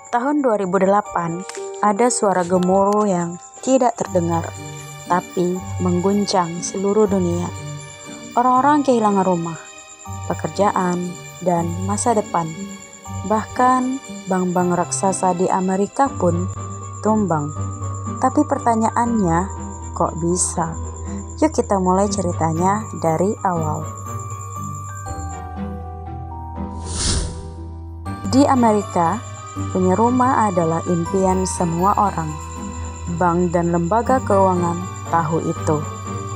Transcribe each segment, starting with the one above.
Tahun 2008, ada suara gemuruh yang tidak terdengar, tapi mengguncang seluruh dunia. Orang-orang kehilangan rumah, pekerjaan, dan masa depan. Bahkan bank-bank raksasa di Amerika pun tumbang. Tapi pertanyaannya, kok bisa? Yuk kita mulai ceritanya dari awal. Di Amerika, punya rumah adalah impian semua orang. Bank dan lembaga keuangan tahu itu.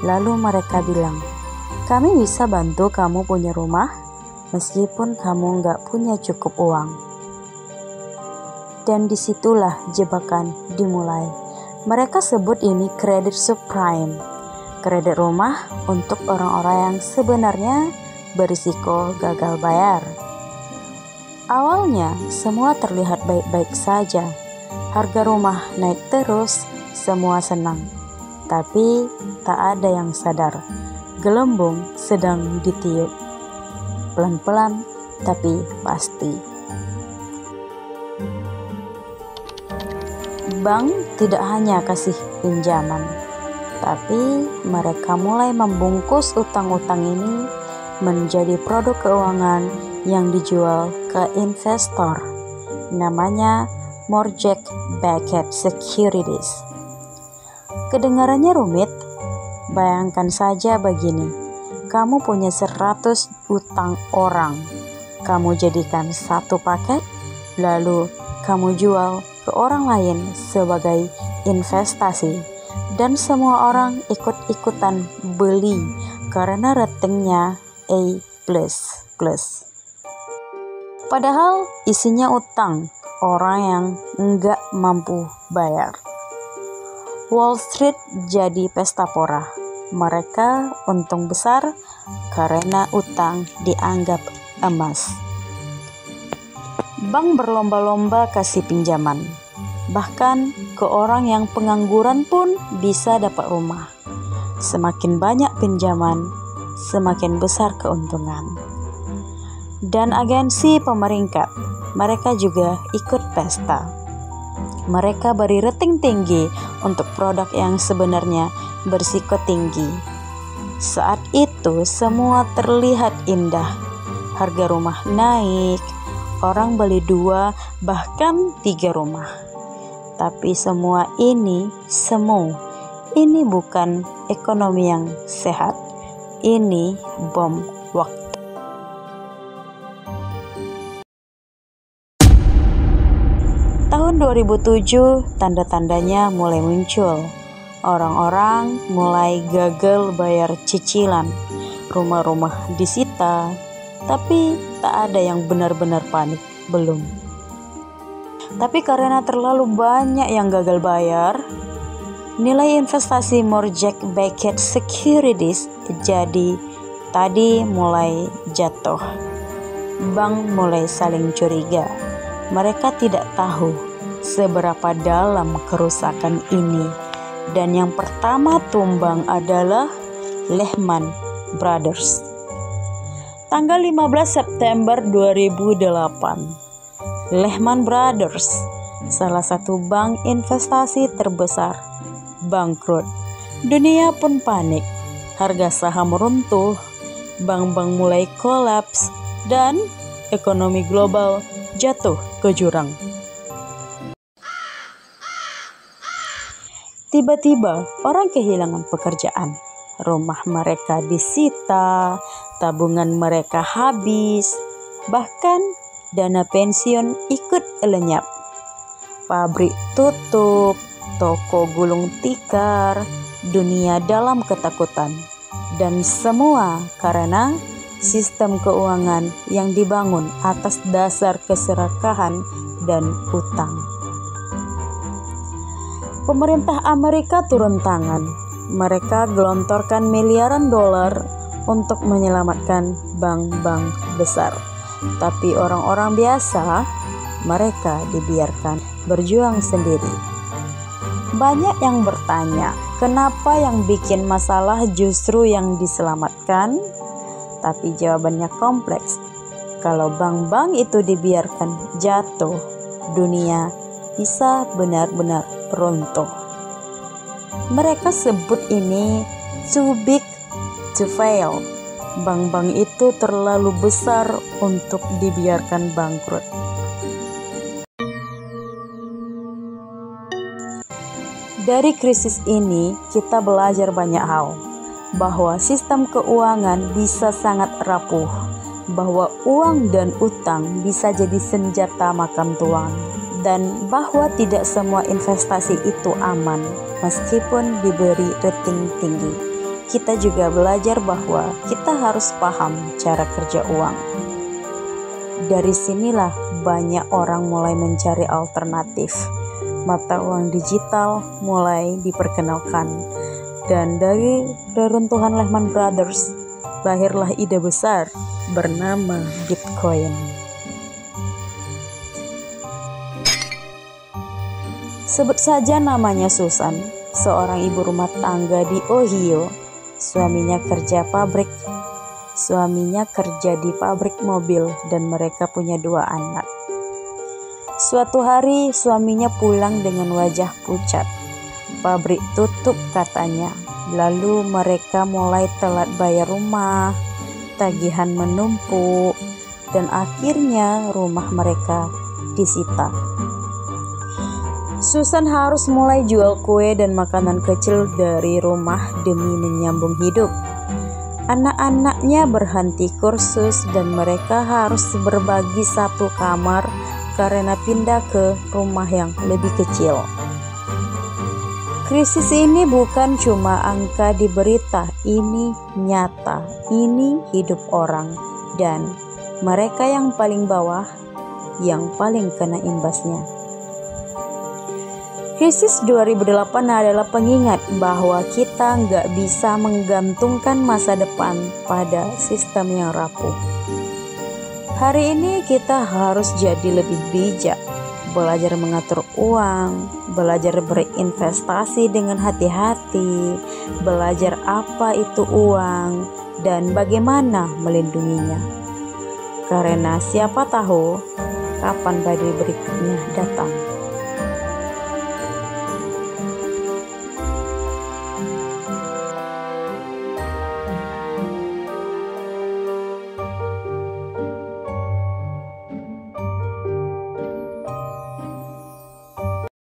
Lalu mereka bilang, kami bisa bantu kamu punya rumah, meskipun kamu nggak punya cukup uang. Dan disitulah jebakan dimulai. Mereka sebut ini kredit subprime, kredit rumah untuk orang-orang yang sebenarnya berisiko gagal bayar. Awalnya semua terlihat baik-baik saja. Harga rumah naik terus, semua senang. Tapi tak ada yang sadar, gelembung sedang ditiup. Pelan-pelan tapi pasti. Bank tidak hanya kasih pinjaman, tapi mereka mulai membungkus utang-utang ini menjadi produk keuangan yang dijual ke investor. Namanya mortgage-backed securities. Kedengarannya rumit? Bayangkan saja begini. Kamu punya 100 utang orang. Kamu jadikan satu paket, lalu kamu jual ke orang lain sebagai investasi. Dan semua orang ikut-ikutan beli karena ratingnya A++. Padahal isinya utang orang yang nggak mampu bayar. Wall Street jadi pesta pora. Mereka untung besar karena utang dianggap emas. Bank berlomba-lomba kasih pinjaman. Bahkan ke orang yang pengangguran pun bisa dapat rumah. Semakin banyak pinjaman, semakin besar keuntungan. Dan agensi pemeringkat, mereka juga ikut pesta. Mereka beri rating tinggi untuk produk yang sebenarnya berisiko tinggi. Saat itu semua terlihat indah. Harga rumah naik, orang beli 2 bahkan 3 rumah. Tapi semua ini semu. Ini bukan ekonomi yang sehat. Ini bom waktu. Tahun 2007, tanda-tandanya mulai muncul. Orang-orang mulai gagal bayar cicilan. Rumah-rumah disita, tapi tak ada yang benar-benar panik, belum. Tapi karena terlalu banyak yang gagal bayar, nilai investasi mortgage-backed securities jadi tadi mulai jatuh. Bank mulai saling curiga. Mereka tidak tahu seberapa dalam kerusakan ini. Dan yang pertama tumbang adalah Lehman Brothers. Tanggal 15 September 2008, Lehman Brothers, salah satu bank investasi terbesar, bangkrut. Dunia pun panik. Harga saham runtuh, bank-bank mulai kolaps, dan ekonomi global jatuh ke jurang. Tiba-tiba orang kehilangan pekerjaan. Rumah mereka disita, tabungan mereka habis, bahkan dana pensiun ikut lenyap. Pabrik tutup, toko gulung tikar, dunia dalam ketakutan. Dan semua karena sistem keuangan yang dibangun atas dasar keserakahan dan utang. Pemerintah Amerika turun tangan. Mereka gelontorkan miliaran dolar untuk menyelamatkan bank-bank besar. Tapi orang-orang biasa, mereka dibiarkan berjuang sendiri. Banyak yang bertanya, kenapa yang bikin masalah justru yang diselamatkan? Tapi jawabannya kompleks. Kalau bank-bank itu dibiarkan jatuh, dunia bisa benar-benar runtuh. Mereka sebut ini too big to fail. Bank-bank itu terlalu besar untuk dibiarkan bangkrut. Dari krisis ini kita belajar banyak hal, bahwa sistem keuangan bisa sangat rapuh, bahwa uang dan utang bisa jadi senjata makan tuan, dan bahwa tidak semua investasi itu aman meskipun diberi rating tinggi. Kita juga belajar bahwa kita harus paham cara kerja uang. Dari sinilah banyak orang mulai mencari alternatif. Mata uang digital mulai diperkenalkan. Dan dari reruntuhan Lehman Brothers, lahirlah ide besar bernama Bitcoin. Sebut saja namanya Susan, seorang ibu rumah tangga di Ohio. Suaminya kerja di pabrik mobil dan mereka punya 2 anak. Suatu hari suaminya pulang dengan wajah pucat. Pabrik tutup katanya. Lalu mereka mulai telat bayar rumah, tagihan menumpuk, dan akhirnya rumah mereka disita. Susan harus mulai jual kue dan makanan kecil dari rumah demi menyambung hidup. Anak-anaknya berhenti kursus dan mereka harus berbagi satu kamar karena pindah ke rumah yang lebih kecil. Krisis ini bukan cuma angka di berita, ini nyata, ini hidup orang, dan mereka yang paling bawah yang paling kena imbasnya. Krisis 2008 adalah pengingat bahwa kita nggak bisa menggantungkan masa depan pada sistem yang rapuh. Hari ini kita harus jadi lebih bijak, belajar mengatur uang, belajar berinvestasi dengan hati-hati, belajar apa itu uang, dan bagaimana melindunginya. Karena siapa tahu kapan badai berikutnya datang.